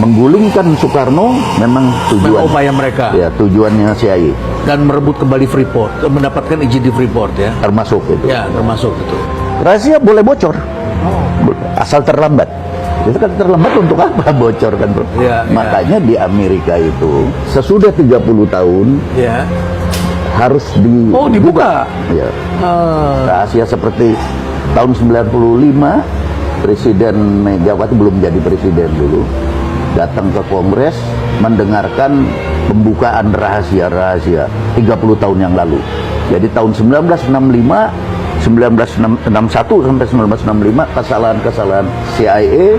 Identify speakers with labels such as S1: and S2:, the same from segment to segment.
S1: menggulingkan Soekarno memang tujuan
S2: upaya mereka.
S1: Ya, tujuannya CIA.
S2: Dan merebut kembali Freeport, mendapatkan izin di Freeport ya.
S1: Termasuk itu.
S2: Ya, termasuk itu.
S1: Rahasia boleh bocor. Asal terlambat. Itu kan terlambat untuk apa bocor kan, bro?
S2: Ya,
S1: makanya di Amerika itu sesudah 30 tahun
S2: ya.
S1: harus
S2: dibuka.
S1: Ya. Rahasia seperti tahun 95 Presiden Megawati belum jadi presiden dulu, datang ke Kongres mendengarkan pembukaan rahasia-rahasia 30 tahun yang lalu. Jadi tahun 1965 1961 sampai 1965 kesalahan-kesalahan CIA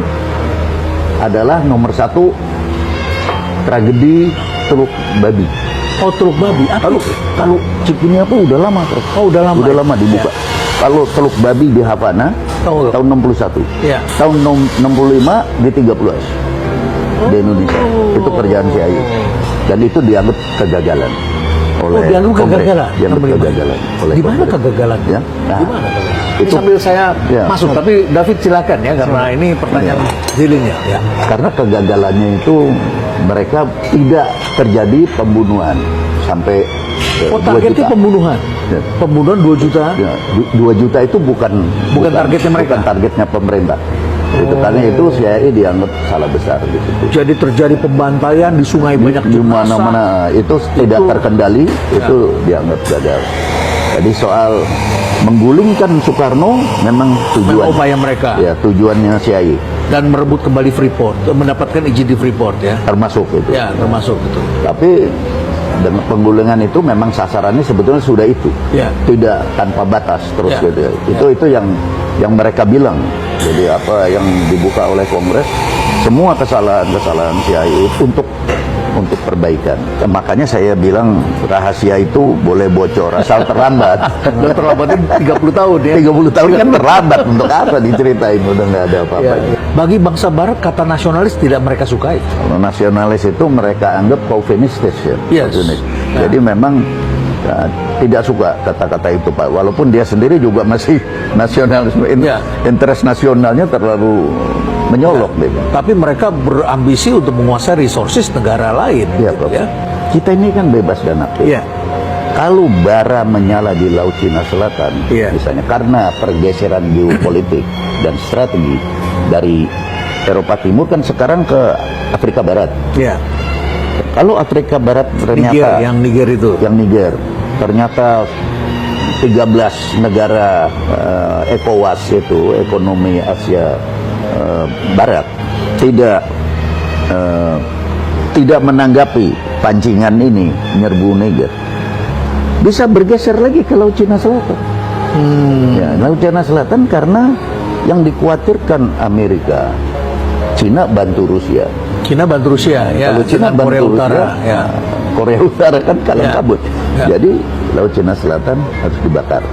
S1: adalah nomor satu tragedi Teluk Babi.
S2: Oh, Teluk Babi.
S1: Kalau Cikini apa udah lama terus.
S2: Oh, udah lama.
S1: Udah lama dibuka. Ya. Kalau Teluk Babi di Havana tahun 61.
S2: Ya.
S1: Tahun 65 di 30S. Di Indonesia. Itu kerjaan CIA. Dan itu dianggap kegagalan.
S2: Dianggap kegagalan.
S1: Dianggap kegagalan.
S2: Di mana kegagalan?
S1: Ya. Nah,
S2: di mana kegagalan?
S1: Itu
S2: sambil saya masuk, tapi David silakan ya, karena ini pertanyaan healingnya. Ya.
S1: Karena kegagalannya itu mereka tidak terjadi pembunuhan sampai 2 juta.
S2: Pembunuhan.
S1: Ya.
S2: Pembunuhan 2 juta.
S1: Ya, 2 juta itu bukan
S2: targetnya mereka.
S1: Bukan targetnya pemerintah. Itu karena itu CIA dianggap salah besar di situ.
S2: Jadi terjadi pembantaian di sungai banyak
S1: di mana-mana itu tidak terkendali, itu dianggap gagal. Jadi soal menggulingkan Soekarno memang tujuan
S2: upaya mereka.
S1: Ya, tujuannya CIA.
S2: Dan merebut kembali Freeport, mendapatkan izin di Freeport ya.
S1: Termasuk itu.
S2: Ya, termasuk itu.
S1: Tapi dengan penggulingan itu memang sasarannya sebetulnya sudah itu.
S2: Ya.
S1: Tidak tanpa batas terus
S2: ya.
S1: gitu. Itu yang mereka bilang. Jadi apa yang dibuka oleh Kongres, semua kesalahan-kesalahan CIA untuk perbaikan. Makanya saya bilang rahasia itu boleh bocor asal terlambat.
S2: Dan terlambatnya 30 tahun ya.
S1: 30 tahun kan terlambat, untuk apa diceritain, udah nggak ada apa-apa.
S2: Ya. Bagi bangsa barat kata nasionalis tidak mereka sukai.
S1: Kalau nasionalis itu mereka anggap chauvinistis ya.
S2: Yes.
S1: Jadi memang ya, tidak suka kata-kata itu, Pak. Walaupun dia sendiri juga masih nasionalisme, interest nasionalnya terlalu menyolok.
S2: Ya. Tapi mereka berambisi untuk menguasai resources negara lain.
S1: Ya, gitu, ya. Kita ini kan bebas dan aktif.
S2: Ya.
S1: Kalau bara menyala di Laut Cina Selatan, misalnya karena pergeseran geopolitik dan strategi dari Eropa Timur kan sekarang ke Afrika Barat.
S2: Ya.
S1: Kalau Afrika Barat ternyata Niger ternyata 13 negara ECOWAS itu ekonomi Asia Barat tidak menanggapi pancingan ini menyerbu Niger, bisa bergeser lagi ke Laut Cina Selatan. Ya, Laut Cina Selatan karena yang dikhawatirkan Amerika, Cina bantu Rusia.
S2: Cina bantu Rusia, ya.
S1: Kalau Cina bantu
S2: Korea Utara,
S1: Rusia,
S2: ya.
S1: Korea Utara kan kalang kabut.
S2: Ya.
S1: Jadi Laut Cina Selatan harus dibakar.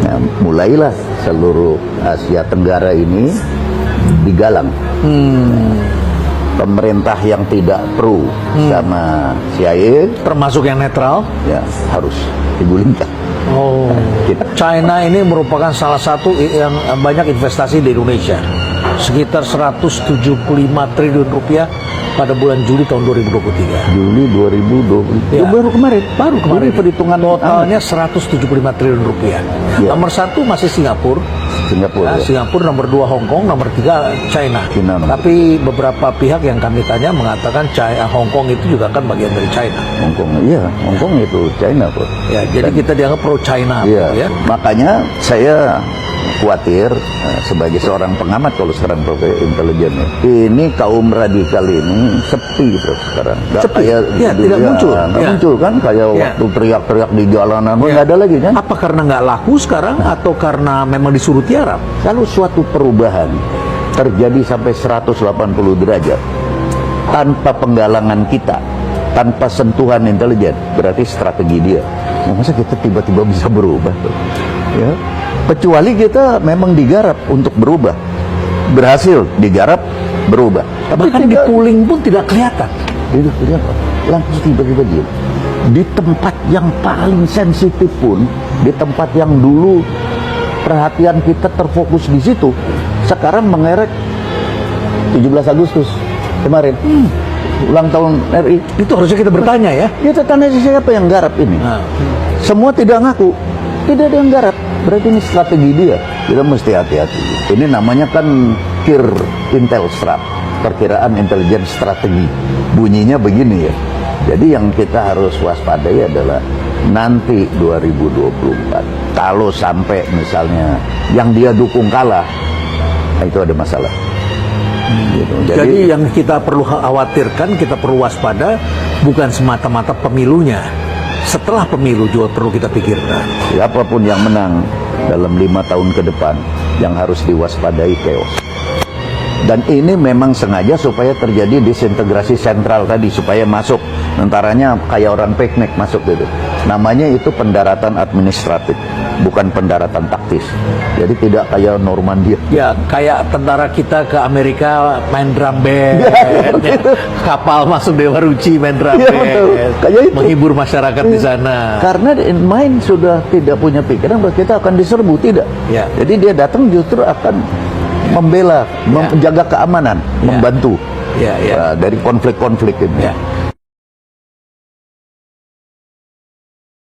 S1: Nah, mulailah seluruh Asia Tenggara ini digalang. Pemerintah yang tidak pro sama CIA,
S2: termasuk yang netral,
S1: ya harus digulingkan.
S2: Oh, China ini merupakan salah satu yang banyak investasi di Indonesia, sekitar 175 triliun rupiah pada bulan Juli tahun 2023.
S1: Juli 2020. Ya. Baru kemarin.
S2: Jadi perhitungan totalnya 175 triliun rupiah. Ya. Nomor 1 masih Singapura.
S1: Ya.
S2: Singapura, nomor 2 Hong Kong, nomor 3 China. Tapi beberapa pihak yang kami tanya mengatakan Hong Kong itu juga kan bagian dari China.
S1: Hong Kong itu China, Bro.
S2: Ya, jadi kita dianggap pro China.
S1: Ya. Makanya saya khawatir sebagai seorang pengamat kalau sekarang intelijen ini kaum radikal ini sepi terus sekarang.
S2: Tidak muncul.
S1: Muncul kan kayak waktu teriak-teriak di jalanan nggak ada lagi kan?
S2: Apa karena nggak laku sekarang atau karena memang disuruh tiarap?
S1: Kalau suatu perubahan terjadi sampai 180 derajat tanpa penggalangan kita, tanpa sentuhan intelijen, berarti strategi dia. Masa kita tiba-tiba bisa berubah tuh? Ya. Kecuali kita memang digarap untuk berubah, berhasil digarap berubah.
S2: Bahkan di pooling pun tidak kelihatan.
S1: Tidak kelihatan. Langsung tiba-tiba diam. Di tempat yang paling sensitif pun, di tempat yang dulu perhatian kita terfokus di situ, sekarang mengerek 17 Agustus. kemarin. Ulang tahun RI.
S2: Itu harusnya kita bertanya ya.
S1: Kita tanya siapa yang garap ini.
S2: Nah.
S1: Semua tidak ngaku. Tidak ada yang garap. Berarti ini strategi dia. Kita mesti hati-hati. Ini namanya kan KIR Intel Strat. Perkiraan intelijen strategi. Bunyinya begini ya. Jadi yang kita harus waspadai adalah nanti 2024. Kalau sampai misalnya yang dia dukung kalah, nah itu ada masalah. Gitu.
S2: Jadi yang kita perlu khawatirkan, kita perlu waspada bukan semata-mata pemilunya. Setelah pemilu juga perlu kita pikirkan.
S1: Siapapun yang menang dalam 5 tahun ke depan, yang harus diwaspadai chaos. Dan ini memang sengaja supaya terjadi disintegrasi sentral tadi, supaya masuk tentaranya kayak orang piknik masuk gitu. Namanya itu pendaratan administratif, bukan pendaratan taktis. Jadi tidak kayak Normandia.
S2: Ya, kayak tentara kita ke Amerika main drum band, kapal masuk Dewa Ruci main drum
S1: Ya,
S2: band,
S1: betul. Kayak itu.
S2: menghibur masyarakat di sana.
S1: Karena main sudah tidak punya pikiran bahwa kita akan diserbu, tidak.
S2: Ya.
S1: Jadi dia datang justru akan membela, menjaga keamanan, membantu
S2: Ya, ya.
S1: dari konflik-konflik ini.
S2: Ya.